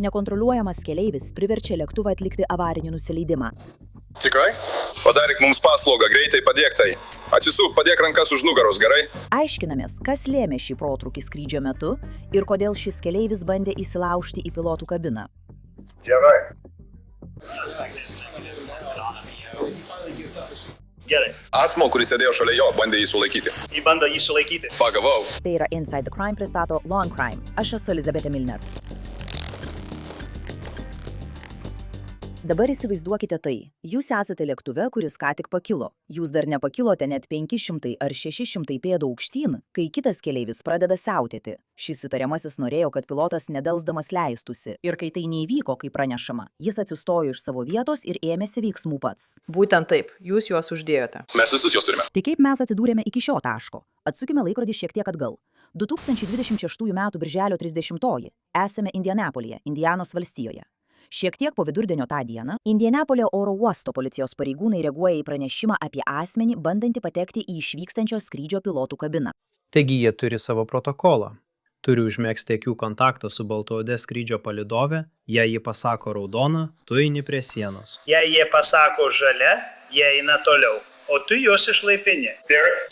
Nekontroliuojamas keleivis priverčia lėktuvą atlikti avarinį nusileidimą. Tikrai? Padaryk mums paslaugą, greitai padėk tai. Atsisuk, padėk rankas už nugaros, gerai? Aiškinamės, kas lėmė šį protrūkį skrydžio metu ir kodėl šis keleivis bandė įsilaužti į pilotų kabiną. Gerai. Gerai. Asmo, kuris sėdėjo šalia jo, bandė jį sulaikyti. Jį bando jį sulaikyti. Pagavau. Tai yra Inside the Crime pristato Law and Crime. Aš esu Elizabetė Milner. Dabar įsivaizduokite tai. Jūs esate lėktuve, kuris ką tik pakilo. Jūs dar nepakilote net 500 ar 600 pėdų aukštyn, kai kitas keleivis pradeda siautėti. Šis įtariamasis norėjo, kad pilotas nedelsdamas leistųsi. Ir kai tai neįvyko, kaip pranešama, jis atsistojo iš savo vietos ir ėmėsi veiksmų pats. Būtent taip, jūs juos uždėjote. Mes visus juos turime. Tai kaip mes atsidūrėme iki šio taško? Atsukime laikrodį šiek tiek atgal. 2026 m. birželio 30-oji. Esame Indianapolyje, Indianos valstijoje. Šiek tiek po vidurdienio tą dieną Indianapolio oro uosto policijos pareigūnai reaguoja į pranešimą apie asmenį, bandantį patekti į išvykstančio skrydžio pilotų kabiną. Taigi jie turi savo protokolą. Turi užmegzti akių kontaktą su baltuode skrydžio palydove, jei ji pasako raudona, tu eini prie sienos. Jei jie pasako žalia, jie eina toliau, o tu juos išlaipini.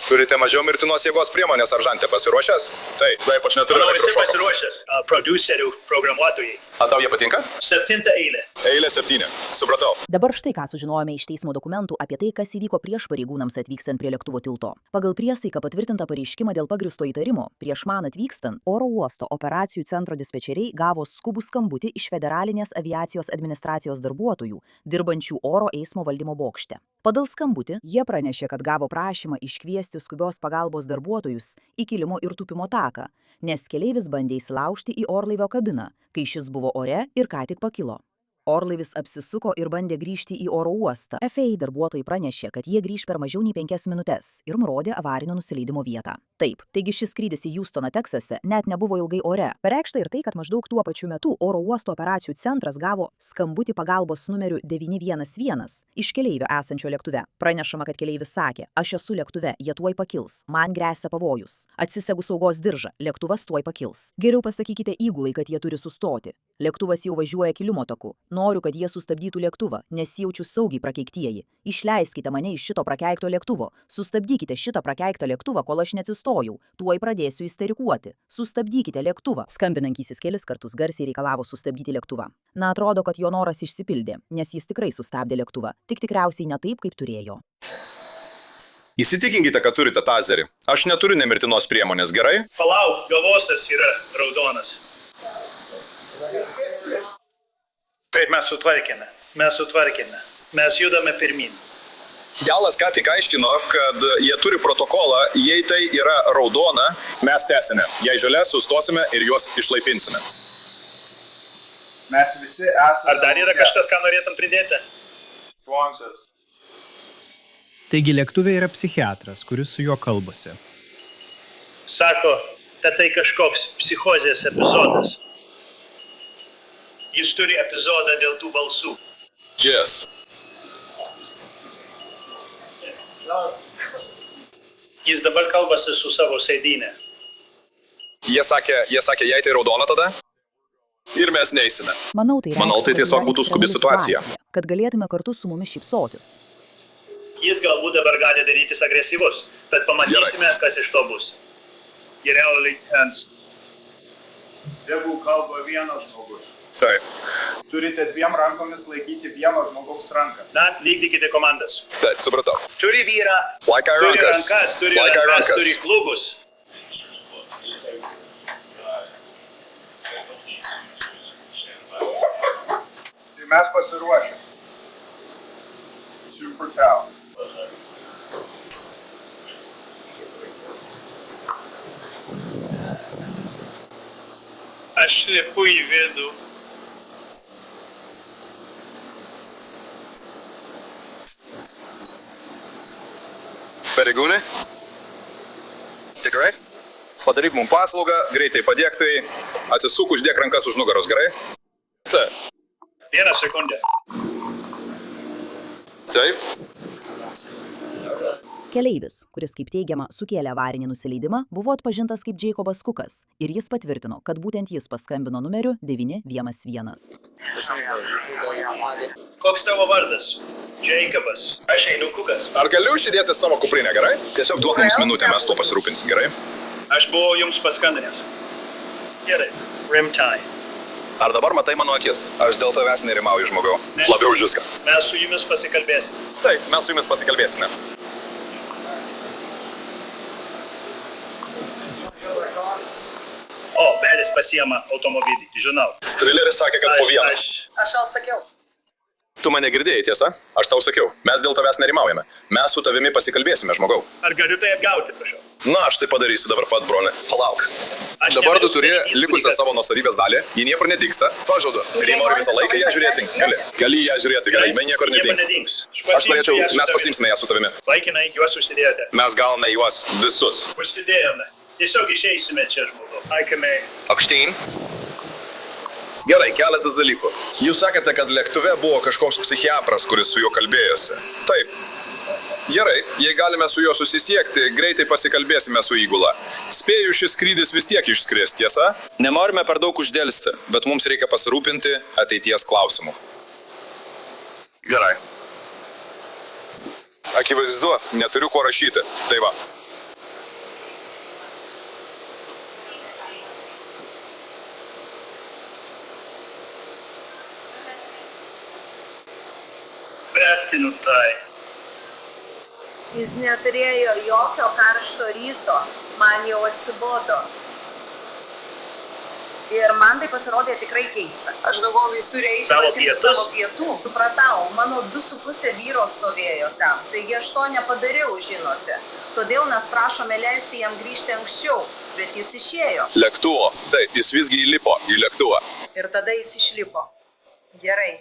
Turite mažiau mirtinos jėgos priemonės, seržante, pasiruošęs? Taip, aš neturiu Manau, visi elektrošoko. pasiruošęs. Producerių, programuotojai. Ar tau jie patinka? 7 eilė. Eilė 7. Supratau. Dabar štai ką sužinojome iš teismo dokumentų apie tai, kas įvyko prieš pareigūnams atvykstant prie lėktuvo tilto. Pagal priesaiką patvirtintą pareiškimą dėl pagrįsto įtarimo, prieš man atvykstant, oro uosto operacijų centro dispečeriai gavo skubų skambutį iš Federalinės aviacijos administracijos darbuotojų, dirbančių oro eismo valdymo bokšte. Pagal skambutį jie pranešė, kad gavo prašymą iškviesti skubios pagalbos darbuotojus į kilimo ir tūpimo taką, nes keleivis bandė įsilaužti į orlaivio kabiną, kai šis buvo ore ir ką tik pakilo. Orlaivis apsisuko ir bandė grįžti į oro uostą. FAA darbuotojai pranešė, kad jie grįš per mažiau nei 5 minutes ir nurodė avarinio nusileidimo vietą. Taip, taigi šis skrydis į Houstoną, Teksase net nebuvo ilgai ore. Pareikšta ir tai, kad maždaug tuo pačiu metu oro uosto operacijų centras gavo skambutį pagalbos numeriu 911 iš keleivio esančio lėktuve. Pranešama, kad keleivis sakė, aš esu lėktuve, jie tuoj pakils, man gresia pavojus. Atsisegu saugos diržą, lėktuvas tuoj pakils. Geriau pasakykite įgulai, kad jie turi sustoti. Lėktuvas jau važiuoja kilimo taku. Noriu, kad jie sustabdytų lėktuvą, nesijaučiu saugiai prakeiktieji. Išleiskite mane iš šito prakeikto lėktuvo. Sustabdykite šitą prakeiktą lėktuvą, kol aš neatsistojau. Tuoj pradėsiu isterikuoti. Sustabdykite lėktuvą. Skambinantysis kelis kartus garsiai reikalavo sustabdyti lėktuvą. Na, atrodo, kad jo noras išsipildė, nes jis tikrai sustabdė lėktuvą. Tik tikriausiai ne taip, kaip turėjo. Įsitikinkite, kad turite tazerį. Aš neturiu nemirtinos priemonės, gerai? Palauk, galvosas yra raudonas. Taip, mes sutvarkėme. Mes judame pirmin. Jalas ką tik aiškino, kad jie turi protokolą, jei tai yra raudona, mes tęsime. Jei žalia, sustosime ir juos išlaipinsime. Mes visi esame... Ar dar yra kažkas, ką norėtum pridėti? Taigi lėktuvė yra psichiatras, kuris su juo kalbasi. Sako, kad tai kažkoks psichozės epizodas. Jis turi epizodą dėl tų balsų. Jess. Jis dabar kalbasi su savo sėdynė. Jie sakė, jei tai raudona tada? Ir mes neisime. Manau, tai tiesiog būtų skubi situacija. Kad galėtume kartu su mumis šypsotis. Jis galbūt dabar gali darytis agresyvus, bet pamatysime, kas iš to bus. Geriausiai tens. Jeigu kalba vienas žmogus. Taip. Turite 2 rankomis laikyti vieno žmogaus ranką. Na, vykdykite komandas. Taip, supratau. Turi vyrą, Laikai rankas. turi klubus. Tai mes pasiruošę. Super cow. Aš lipu į vidų. Pareigūnai? Tikrai? Padaryk mums paslaugą, greitai padėk tai, atsisuk, uždėk rankas už nugaros, gerai? Taip. 1 sekundę. Taip. Keleivis, kuris kaip teigiama sukėlė avarinį nusileidimą, buvo atpažintas kaip Jacobas Cookas ir jis patvirtino, kad būtent jis paskambino numeriu 911. Koks tavo vardas? Jacobas. Aš einu Kukas. Ar galiu išidėti savo kuprinę, gerai? Tiesiog duok mums minutę, mes tuo pasirūpinsim, gerai? Aš buvau jums paskambinęs. Gerai. Rimtai. Ar dabar matai mano akis? Aš dėl tavęs nerimauju, žmogau. Ne. Labiau už viską. Mes su jumis pasikalbėsim. Taip, mes su jumis pasikalbėsime. O, Belis pasiema automobilį. Žinau. Strileris sakė, kad po vieną. Aš jau sakiau. Tu mane girdėjai, tiesa? Aš tau sakiau. Mes dėl tavęs nerimaujame. Mes su tavimi pasikalbėsime, žmogau. Ar galiu tai atgauti, prašau? Na, aš tai padarysiu dabar pat, broli. Palauk. Aš Dabar tu negaliu turi daryti įspūdį, likusią kad- savo nuosavybės dalį. Ji niekur nedingsta. Pažadu. Ir jei nori visą laiką ją žiūrėti, gali ją žiūrėti, gerai. Jinai niekur nedings. Aš norėčiau, mes pasiimsime ją su tavimi. Laikinai juos užsidėjote. Mes galime juos visus. Užsidėjome. Tiesiog išeisime čia, žmogau. Aikime. Aukštyn. Gerai, keletas dalykų. Jūs sakėte, kad lėktuve buvo kažkoks psichiatras, kuris su juo kalbėjosi. Taip. Gerai, jei galime su juo susisiekti, greitai pasikalbėsime su įgula. Spėju, šis skrydis vis tiek išskris, tiesa? Nenorime per daug uždėlsti, bet mums reikia pasirūpinti ateities klausimų. Gerai. Akivaizdu, neturiu ko rašyti. Tai va. Vertinu tai. Jis neturėjo jokio karšto ryto, man jau atsibodo. Ir man tai pasirodė tikrai keista. Aš galvoju, jis turi eiti Savo pasiimti pietus? savo pietų. Supratau, mano 2,5 vyro stovėjo tam. Taigi aš to nepadariau, žinote. Todėl mes prašome leisti jam grįžti anksčiau, bet jis išėjo. Lėktuvo. Taip, jis visgi įlipo į lėktuvą. Ir tada jis išlipo. Gerai.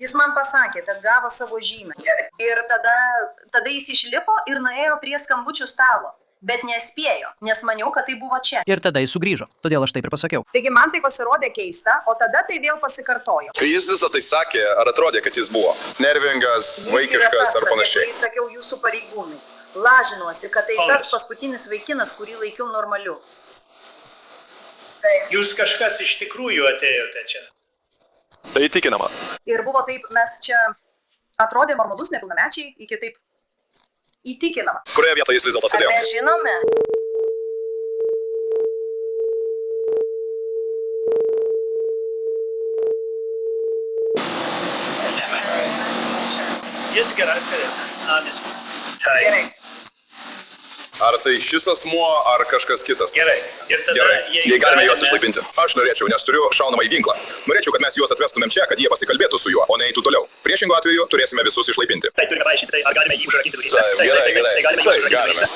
Jis man pasakė, kad gavo savo žymę. Ir tada jis išlipo ir nuėjo prie skambučių stalo. Bet nespėjo, nes maniau, kad tai buvo čia. Ir tada jis sugrįžo, todėl aš taip ir pasakiau. Taigi man tai pasirodė keista, o tada tai vėl pasikartojo. Kai jis visą tai sakė, ar atrodė, kad jis buvo nervingas, vaikiškas ar panašiai? Jis yra tas, apie kurį sakiau jūsų pareigūnai. Lažinuosi, kad tai tas paskutinis vaikinas, kurį laikiau normaliu. Taip. Jūs kažkas iš tikrųjų atėjote čia. Tai įtikinama. Ir buvo taip, mes čia atrodė normalus nepilnamečiai, iki taip įtikinama. Kurioje vietoje jis vis dėlto Ar sėdėjo? mes žinome? Jis geras karinis. Tai. Gerai. Ar tai šis asmuo, ar kažkas kitas? Gerai. Ir tada, Gerai, jei galime juos galime- išlaipinti. Aš norėčiau, nes turiu šaunamąjį ginklą. Norėčiau, kad mes juos atvestumėm čia, kad jie pasikalbėtų su juo, o ne eitų toliau. Priešingu atveju turėsime visus išlaipinti. Tai turime paaiškinti, tai ar galime jį užrakinti duryse. Taip, gerai, gerai. Tai galime jį Taip, užrakinti galime. duryse.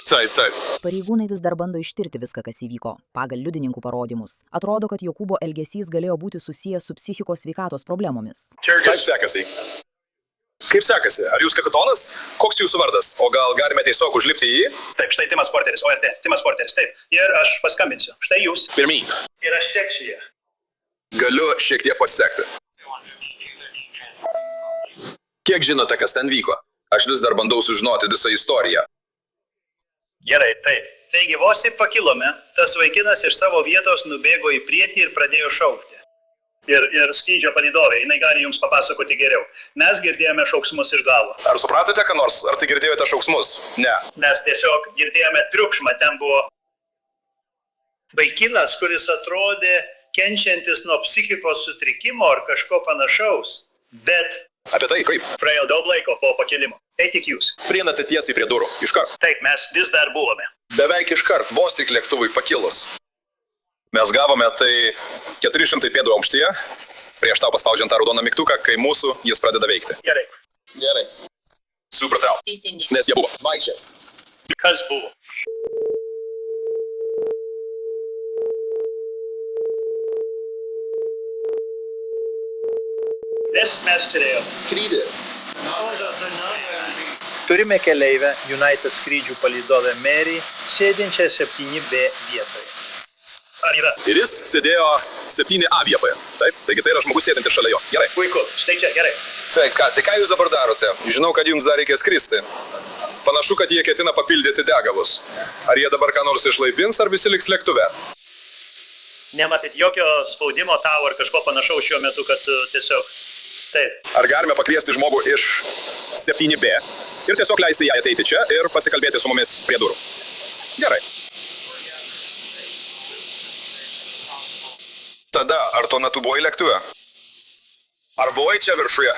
Taip. Taip. Pareigūnai vis dar bando ištirti viską, kas įvyko. Pagal liudininkų parodymus. Atrodo, kad Jokūbo elgesys galėjo būti susijęs su psichikos sveikatos problemomis. Kaip sekasi? Kaip sekasi? Ar jūs kapitonas? Koks jūsų vardas? O gal galime tiesiog užlipti į jį? Taip, štai Timas Porteris, ORT. Timas Porteris, taip. Ir aš paskambinsiu. Štai jūs. Pirmyn. Ir aš seksiu ją. Galiu šiek tiek pasiekti. Kiek žinote, kas ten vyko? Aš vis dar bandau sužinoti visą istoriją. Gerai, taip. Taigi vos tik pakilome, tas vaikinas iš savo vietos nubėgo į priekį ir pradėjo šaukti. Ir skrydžio palydovė, jinai gali jums papasakoti geriau. Mes girdėjome šauksmus iš galo. Ar supratote, ką nors? Ar tai girdėjote šauksmus? Ne. Mes tiesiog girdėjome triukšmą, ten buvo vaikinas, kuris atrodė kenčiantis nuo psichikos sutrikimo ar kažko panašaus. Bet Apie tai kaip? praėjo daug laiko po pakilimo. Tai tik jūs. Prieinate tiesiai prie durų. Iškart. Taip, mes vis dar buvome. Beveik iškart, vos tik lėktuvui pakilus. Mes gavome tai 400 pėdų aukštyje, prieš tau paspaudžiant tą raudoną mygtuką, kai mūsų jis pradeda veikti. Gerai. Gerai. Supratau. Teisingai. Nes jie buvo. Vaikščiai. Kas buvo? Mes turėjome. Skrydį. Turime keleivę United skrydžių palydovę Mary, sėdinčią 7B vietoje. Ar yra? Ir jis sėdėjo 7A vietoje. Taip, taigi tai yra žmogus sėdintis šalia jo. Gerai. Puiku. Štai čia, gerai. Tai ką jūs dabar darote? Žinau, kad jums dar reikės skristi. Panašu, kad jie ketina papildyti degalus. Ar jie dabar ką nors išlaipins, ar visi liks lėktuve? Nematyt jokio spaudimo tau ar kažko panašaus šiuo metu, kad tiesiog... Taip. Ar galime pakviesti žmogų iš 7B ir tiesiog leisti ją ateiti čia ir pasikalbėti su mumis prie durų? Gerai. Tada, ar tuo metu buvai lėktuve? Ar buvai čia viršuje?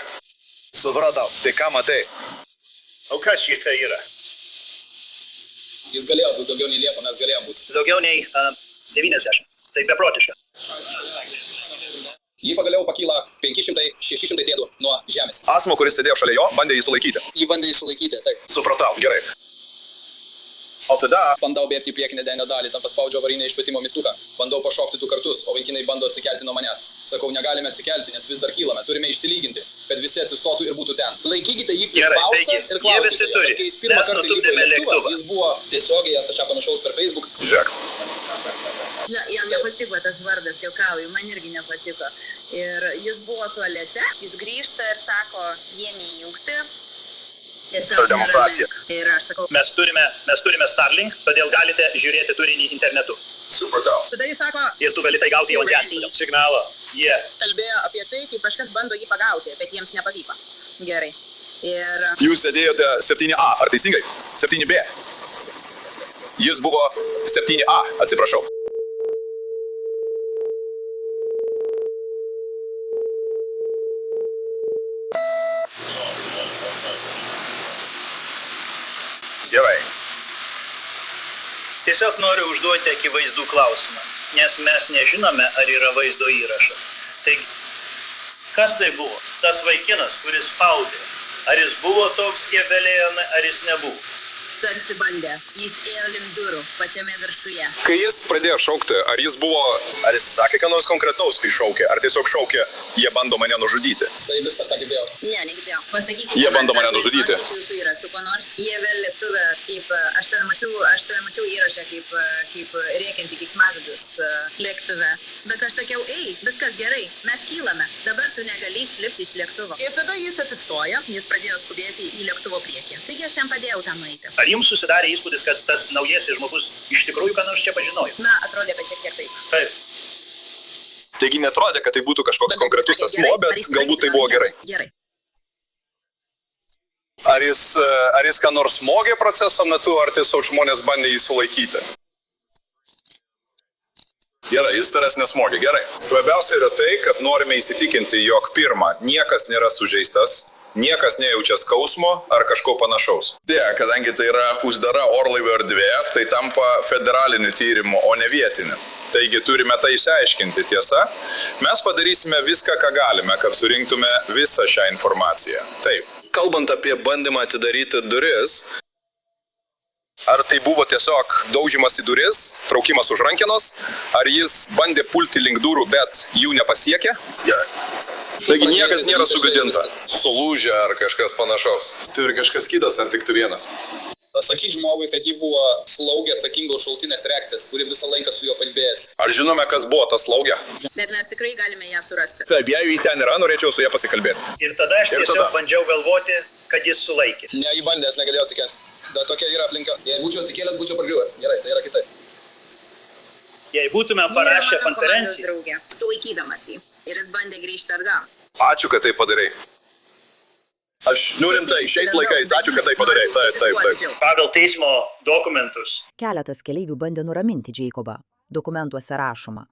Supratau. Tai ką matai? O kas šitą yra? Jis galėjo būti daugiau nei Liepa, mes galėjom būti. Daugiau nei 90. Tai beprotiška. Jį pagaliau pakyla 500-600 pėdų nuo žemės. Asmo, kuris sėdėjo šalia jo, bandė jį sulaikyti. Jį bandė sulaikyti, taip. Supratau, gerai. O tada... Bandau bėgti į priekinę denio dalį, tam paspaudžiau avarinę išpėtimo mygtuką. Bandau pašokti 2 kartus, o vaikinai bando atsikelti nuo manęs. Sakau, negalime atsikelti, nes vis dar kylame, turime išsilyginti, kad visi atsistotų ir būtų ten. Laikykite jį prispaustą ir klauskite, kai jis pirmą kartą lipo į lėktuvą, jis buvo tiesiogiai ant pačio panašaus per Facebook. Žiūrėk. Jam nepatiko tas vardas, juokauju, man irgi nepatiko. Ir jis buvo tualete, jis grįžta ir sako, jie neįjungti. Tiesiog demonstracija. Ir aš sakau, Mes turime Starlink, todėl galite žiūrėti turinį internetu. Supratau. tada jis sako, Ir tu gali tai gauti jau žemės signalą. Jie. kalbėjo apie tai, kaip kažkas bando jį pagauti, bet jiems nepavyko. Gerai. Ir Jūs sėdėjote 7A, ar teisingai? 7B. Jis buvo 7A, atsiprašau. Gerai. Tiesiog noriu užduoti akivaizdų klausimą, nes mes nežinome, ar yra vaizdo įrašas. Taigi, kas tai buvo? Tas vaikinas, kuris spaudė. Ar jis buvo toks, kiek galėjome, ar jis nebuvo? tarsi bandė, jis ėjo link durų, pačiame viršuje. Kai jis pradėjo šaukti, ar jis buvo, ar jis sakė, ką nors konkretaus, kai šaukė, ar tiesiog šaukė, jie bando mane nužudyti? Tai viskas, ką girdėjau. Ne, negirdėjau. Pasakykite, Jie bando mane nužudyti. Jūsų yra su kuo nors. Jie vėl lėktuvę, kaip, aš dar mačiau įrašą, kaip rėkianti keiksmažodžius lėktuve. Bet aš sakiau, ei, viskas gerai, mes kylame, dabar tu negali išlipti iš lėktuvo. Ir tada jis atsistojo, jis pradėjo skubėti į lėktuvo priekį. Taigi aš jam padėjau ten nueiti. Ar jums susidarė įspūdis, kad tas naujasis žmogus iš tikrųjų ką nors čia pažinojo? Na, atrodė, kad šiek tiek taip. Taip. Taigi netrodė, kad tai būtų kažkoks konkretus sakė, asmo, bet galbūt tai buvo gerai. Gerai. Ar jis ką nors smogė proceso metu, ar tiesiog žmonės bandė jį sulaikyti? Gerai, jis tavęs nesmogė, gerai. Svarbiausia yra tai, kad norime įsitikinti, jog pirma, niekas nėra sužeistas, niekas nejaučia skausmo ar kažko panašaus. Kadangi tai yra uždara orlaivio erdvė, tai tampa federaliniu tyrimu, o ne vietiniu. Taigi turime tai išsiaiškinti, tiesa? Mes padarysime viską, ką galime, kad surinktume visą šią informaciją. Taip. Kalbant apie bandymą atidaryti duris, ar tai buvo tiesiog daužimas į duris, traukimas už rankenos, ar jis bandė pulti link durų, bet jų nepasiekė? Gerai. Taigi niekas nėra sugadinta, sulūžę ar kažkas panašaus. Tai ir kažkas kitas, ar tik tu vienas? Sakyk žmogui, kad ji buvo slaugė atsakinga už šaltinės reakcijas, kuri visą laiką su juo kalbėjęs. Ar žinome, kas buvo ta slaugė? Bet mes tikrai galime ją surasti. Taip, jei ten yra, norėčiau su ją pasikalbėti. Ir tada aš tiesiog bandžiau galvoti, kad jis sulaikė. Ne, jį bandė, aš negalėjau atsikelti. Bet tokia yra aplinka. Jei būčiau atsikėlęs, būčiau pargriuvęs. Gerai, tai yra kitaip. Jei būtume parašę konferenciją. Draugė, tu laikydamas jį. Ir jis bandė grįžti atgal. Ačiū, kad tai padarai. Aš rimtai, šiais laikais, ačiū, kad tai padarai. Taip. Pagal teismo dokumentus. Keletas keleivių bandė nuraminti Jacobą. Dokumentuose rašoma.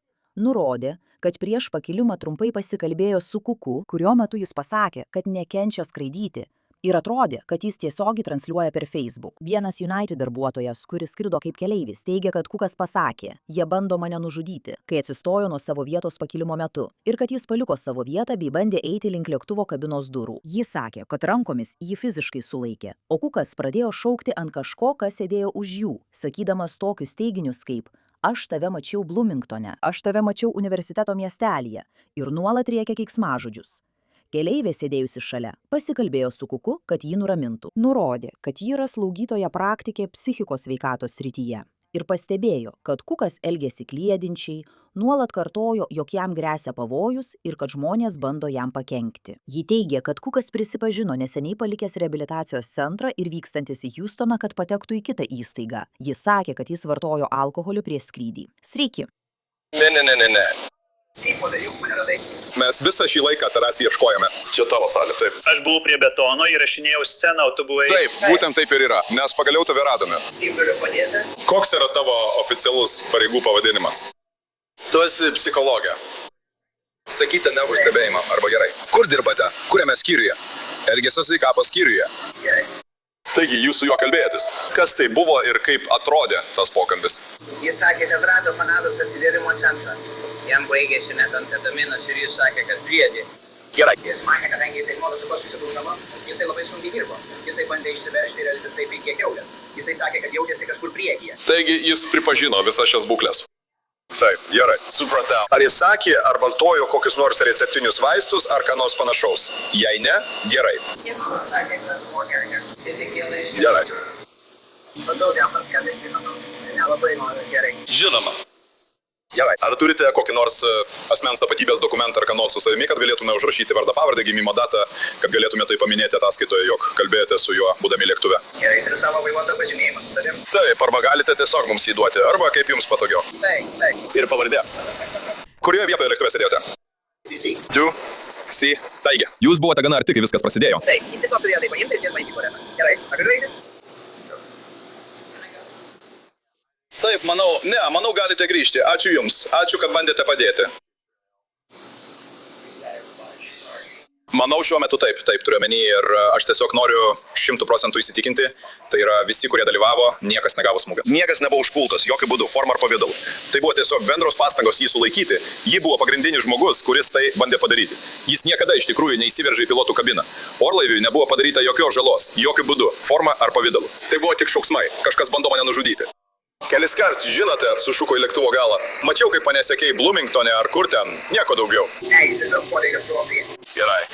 Nurodė, kad prieš pakilimą trumpai pasikalbėjo su Kuku, kurio metu jis pasakė, kad nekenčia skraidyti. Ir atrodė, kad jis tiesiogiai transliuoja per Facebook. Vienas United darbuotojas, kuris skrido kaip keleivis, teigia, kad Kukas pasakė, jie bando mane nužudyti, kai atsistojo nuo savo vietos pakilimo metu. Ir kad jis paliko savo vietą bei bandė eiti link lėktuvo kabinos durų. Jis sakė, kad rankomis jį fiziškai sulaikė. O Kukas pradėjo šaukti ant kažko, kas sėdėjo už jų, sakydamas tokius teiginius kaip aš tave mačiau Bloomingtone, aš tave mačiau universiteto miestelyje ir nuolat rėkė keiksmažodžius. Keleivė sėdėjusi šalia pasikalbėjo su Kuku, kad jį nuramintų. Nurodė, kad ji yra slaugytoja praktikė psichikos sveikatos srityje. ir pastebėjo, kad Kukas elgėsi kliedinčiai, nuolat kartojo, jog jam gresia pavojus ir kad žmonės bando jam pakenkti. Ji teigė, kad Kukas prisipažino neseniai palikęs reabilitacijos centrą ir vykstantis į Hjustoną, kad patektų į kitą įstaigą. Jis sakė, kad jis vartojo alkoholį prieš skrydį. Sveiki. Ne. Mes visą šį laiką tavęs ieškojame. Čia tavo salė, taip. Aš buvau prie betono, įrašinėjau sceną, o tu buvai... Taip, būtent taip ir yra, nes pagaliau tave radome. Koks yra tavo oficialus pareigų pavadinimas? Tu esi psichologė. Sakyti nervų stebėjimą, arba gerai. Kur dirbate? Kuriame skyriuje? Elgesio sveikatos skyriuje. Taigi, jūs su juo kalbėjotės. Kas tai buvo ir kaip atrodė tas pokalbis? Jis sakė, kad rado Kanados atsivėrimo centrą. Jam baigėsi metamfetaminas ir jis sakė, kad priedė. Gerai. Jis manė, kadangi jisai nuolat su kuo susidūravo, jisai labai sunkiai dirbo. Jisai bandė išsiveržti ir elgtis taip iki kiaulės. Jisai sakė, kad jautėsi kažkur priekyje. Taigi, jis pripažino visas šias būklės. Taip, gerai. Supratau. Ar jis sakė, ar vartojo kokius nors receptinius vaistus, ar ką nors panašaus? Jei ne, gerai. Jis sakė, kad buvo gerai. Gerai. Bandau jam paskambinti, nelabai noriu gerai. Žinoma. Gerai. Ar turite kokį nors asmens tapatybės dokumentą ar ką nors su savimi, kad galėtume užrašyti vardą, pavardę, gimimo datą, kad galėtume tai paminėti ataskaitoje, jog kalbėjote su juo būdami lėktuve? Gerai, turiu savo vairuotojo pažymėjimą. Savim? Taip, arba galite tiesiog mums jį duoti, arba kaip jums patogiau. Taip. Ir pavardė. Kurioje vietoje lėktuve sėdėjote? Du, si, taigi. Jūs buvote gana arti, kai viskas prasidėjo. Taip, jis tiesiog turėjo tai paimti ir pirmą įvyko. Gerai, ar galiu eiti? Taip, manau galite grįžti. Ačiū jums. Ačiū, kad bandėte padėti. Manau šiuo metu taip turiu omeny ir aš tiesiog noriu 100% įsitikinti, tai yra visi, kurie dalyvavo, niekas negavo smūgio. Niekas nebuvo užpultas, jokių būdų, forma ar pavidalu. Tai buvo tiesiog bendros pastangos jį sulaikyti. Ji buvo pagrindinis žmogus, kuris tai bandė padaryti. Jis niekada iš tikrųjų neįsiveržė į pilotų kabiną. Orlaiviui nebuvo padaryta jokios žalos, jokių būdų, forma ar pavidalu. Tai buvo tik šauksmai, kažkas bando mane nužudyti. Kelis kartus, žinote, sušuko į lėktuvo galą. Mačiau, kaip mane sekei Bloomingtone ar kur ten, nieko daugiau. Ne, jis tiesiog puolė lėktuvo priekį.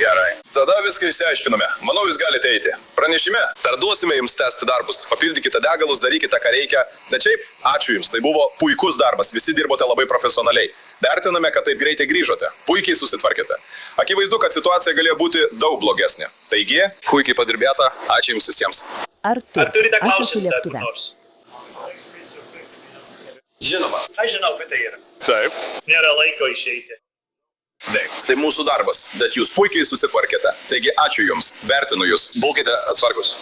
Gerai. Tada viską išsiaiškinome. Manau, jūs galite eiti. Pranešime, perduosime jums tęsti darbus. Papildykite degalus, darykite, ką reikia. Bet šiaip, ačiū jums, tai buvo puikus darbas. Visi dirbote labai profesionaliai. Vertiname, kad taip greitai grįžote. Puikiai susitvarkėte. Akivaizdu, kad situacija galėjo būti daug blogesnė. Taigi, puikiai padirbėta. Ačiū jums visiems. Ar turite klausimų dar kur nors? Žinoma. Aš žinau, kad tai yra. Taip. Nėra laiko išeiti. Taip. Tai mūsų darbas, bet jūs puikiai susitvarkėte. Taigi ačiū jums, vertinu jūs. Būkite atsargus.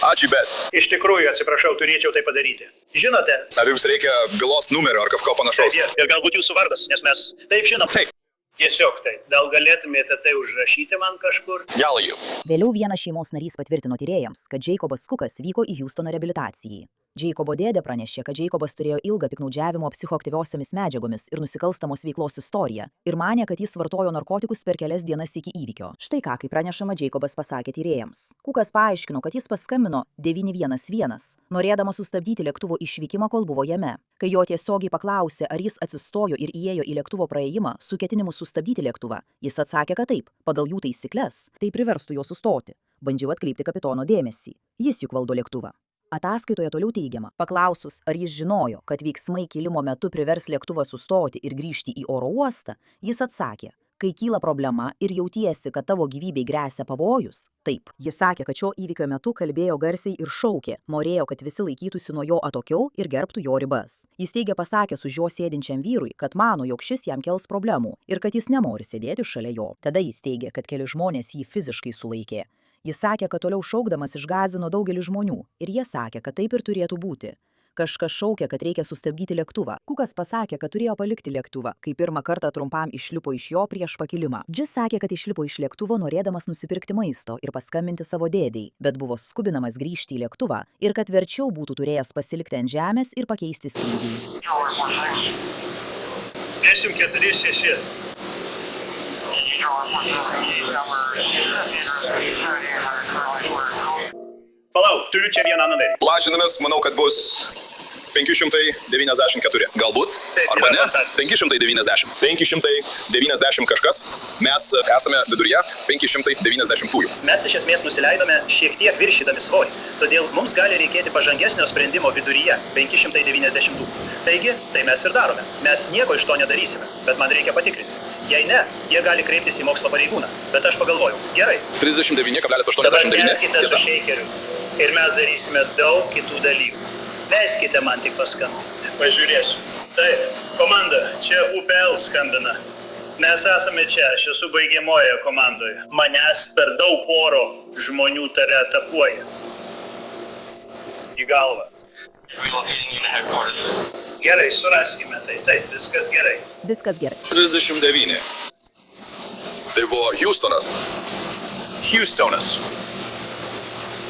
Ačiū, bet. Iš tikrųjų, atsiprašau, turėčiau tai padaryti. Žinote? Ar jums reikia bylos numerio ar kažko panašaus? Taip, ir galbūt jūsų vardas, nes mes taip žinom. Taip. Tiesiog taip. Gal galėtumėte tai užrašyti man kažkur? Jalajų. Vėliau vienas šeimos narys patvirtino tyrėjams, kad Jacobas Kukas vyko į Hjustono reabilitacijai. Jacobo dėdė pranešė, kad Jacobas turėjo ilgą piktnaudžiavimo psichoaktyviosiomis medžiagomis ir nusikalstamos veiklos istoriją ir manė, kad jis vartojo narkotikus per kelias dienas iki įvykio. Štai ką, kaip pranešama, Jacobas pasakė tyrėjams. Kukas paaiškino, kad jis paskambino 911, norėdamas sustabdyti lėktuvo išvykimą, kol buvo jame. Kai jo tiesiogiai paklausė, ar jis atsistojo ir įėjo į lėktuvo praėjimą su ketinimu sustabdyti lėktuvą, jis atsakė, kad taip, pagal jų taisykles, tai priverstų jo sustoti. Bandžiau atkreipti kapitono dėmesį. Jis juk valdo lėktuvą. Ataskaitoje toliau teigiama, paklausus, ar jis žinojo, kad veiksmai kilimo metu privers lėktuvą sustoti ir grįžti į oro uostą, jis atsakė, kai kyla problema ir jautiesi, kad tavo gyvybei gresia pavojus, taip. Jis sakė, kad šio įvykio metu kalbėjo garsiai ir šaukė, norėjo, kad visi laikytųsi nuo jo atokiau ir gerbtų jo ribas. Jis teigė pasakęs už jo sėdinčiam vyrui, kad mano, jog šis jam kels problemų ir kad jis nenori sėdėti šalia jo. Tada jis teigė, kad keli žmonės jį fiziškai sulaikė. Jis sakė, kad toliau šaukdamas išgąsdino daugelį žmonių ir jie sakė, kad taip ir turėtų būti. Kažkas šaukė, kad reikia sustabdyti lėktuvą. Kukas pasakė, kad turėjo palikti lėktuvą, kai pirmą kartą trumpam išlipo iš jo prieš pakilimą. Džis sakė, kad išlipo iš lėktuvo norėdamas nusipirkti maisto ir paskambinti savo dėdei, bet buvo skubinamas grįžti į lėktuvą ir kad verčiau būtų turėjęs pasilikti ant žemės ir pakeisti skrydį. 1046. Palauk, turiu čia vieną numerį. Lažinamės, manau, kad bus 594. Galbūt? Arba ne? 590. 590 kažkas. Mes esame viduryje 590-ųjų. Mes iš esmės nusileidome šiek tiek viršydami svorį, todėl mums gali reikėti pažangesnio sprendimo viduryje 590. Taigi, tai mes ir darome. Mes nieko iš to nedarysime, bet man reikia patikrinti. Jei ne, jie gali kreiptis į mokslo pareigūną, bet aš pagalvojau, gerai. 39,89. Dabar leiskite su šeikeriu ir mes darysime daug kitų dalykų. Leiskite man tik paskambinti. Pažiūrėsiu. Taip, komanda, čia UPL skambina. Mes esame čia, aš esu baigiamoje komandoje. Manęs per daug oro žmonių tave atakuoja. Į galvą. Gerai, suraskime tai. Taip, viskas gerai. Viskas gerai. 39. Tai buvo Houstonas. Houstonas.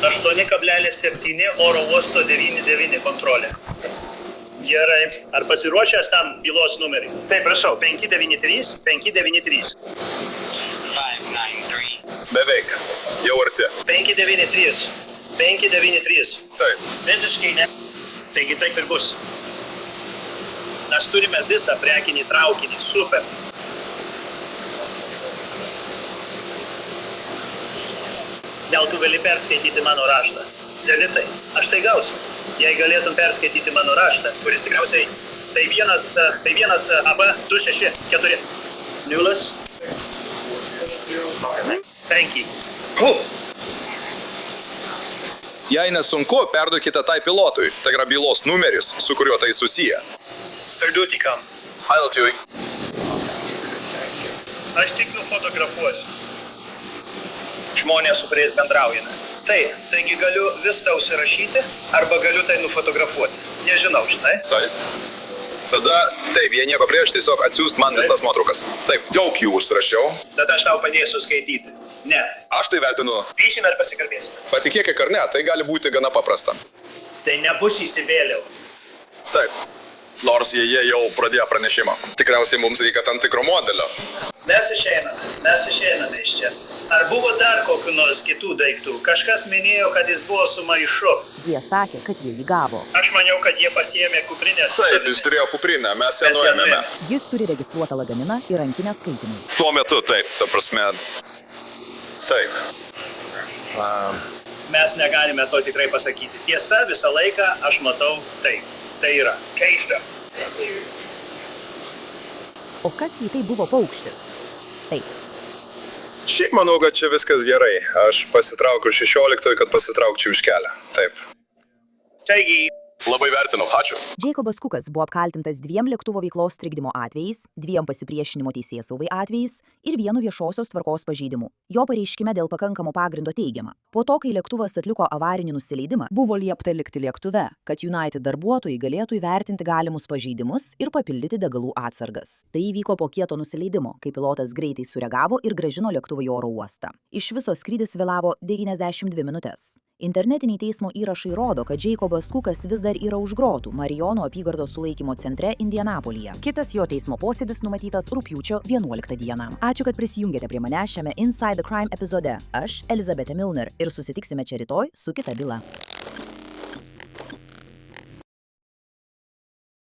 8,7 oro uosto 99 kontrolė. Gerai. Ar pasiruošęs tam bylos numerį? Taip, prašau. 593, 593. 593. Beveik. Jau arti. 593. 593. Taip. Visiškai ne. Taigi taip ir bus. Mes turime visą prekinį traukinį. Super. Gal tu gali perskaityti mano raštą? Gali tai. Aš tai gausiu. Jei galėtum perskaityti mano raštą, kuris tikriausiai tai vienas AB 264. 0. 5. Jei nesunku, perduokite tai pilotui. Tai yra bylos numeris, su kuriuo tai susiję. Perduoti kam? Ailtijui. Aš tik nufotografuosiu. Žmonės, su kuriais bendraujame. Taigi galiu viską užsirašyti, arba galiu tai nufotografuoti. Nežinau, žinai? Taip. Tada, taip, jie nieko prieš, tiesiog atsiųst man visas nuotraukas. Taip, daug jų užsirašiau. Tada aš tau padėsiu skaityti. Ne. Aš tai vertinu. Eisime ir pasikalbėsime. Patikėkit ar ne, tai gali būti gana paprasta. Tai nebus įsivėliau. Taip. Nors jie jau pradėjo pranešimą. Tikriausiai mums reikia tam tikro modelio. Mes išeiname iš čia. Ar buvo dar kokių nors kitų daiktų? Kažkas minėjo, kad jis buvo su maišu. Jie sakė, kad jie jį gavo. Aš maniau, kad jie pasiėmė kuprinę su Taip, jis turėjo kuprinę, mes ją nuėmėme. Jis turi registruotą lagaminą ir rankinę skaitimui. Tuo metu taip, ta prasme. Taip. Mes negalime to tikrai pasakyti. Tiesa, visą laiką aš matau taip. Tai yra keista. O kas jei tai buvo paukštis? Taip. Šiaip manau, kad čia viskas gerai. Aš pasitraukiu 16, kad pasitraukčiau iš kelio. Taip. Taigi. Labai vertinau, ačiū. Jacobas Cookas buvo apkaltintas 2 lėktuvo veiklos trikdymo atvejais, 2 pasipriešinimo teisėsaugai atvejais ir 1 viešosios tvarkos pažeidimu. Jo pareiškime dėl pakankamo pagrindo teigiama. Po to, kai lėktuvas atliko avarinį nusileidimą, buvo liepta likti lėktuve, kad United darbuotojai galėtų įvertinti galimus pažeidimus ir papildyti degalų atsargas. Tai įvyko po kieto nusileidimo, kai pilotas greitai sureagavo ir grąžino lėktuvą į oro uostą. Iš viso skrydis vėlavo 92 minutės. Internetiniai teismo įrašai rodo, kad Jacobas Cookas vis dar yra už grotų Marijono apygardos sulaikymo centre Indianapolyje. Kitas jo teismo posėdis numatytas rugpjūčio 11 dieną. Ačiū, kad prisijungėte prie manęs šiame Inside the Crime epizode. Aš Elizabeth Milner ir susitiksime čia rytoj su kita byla.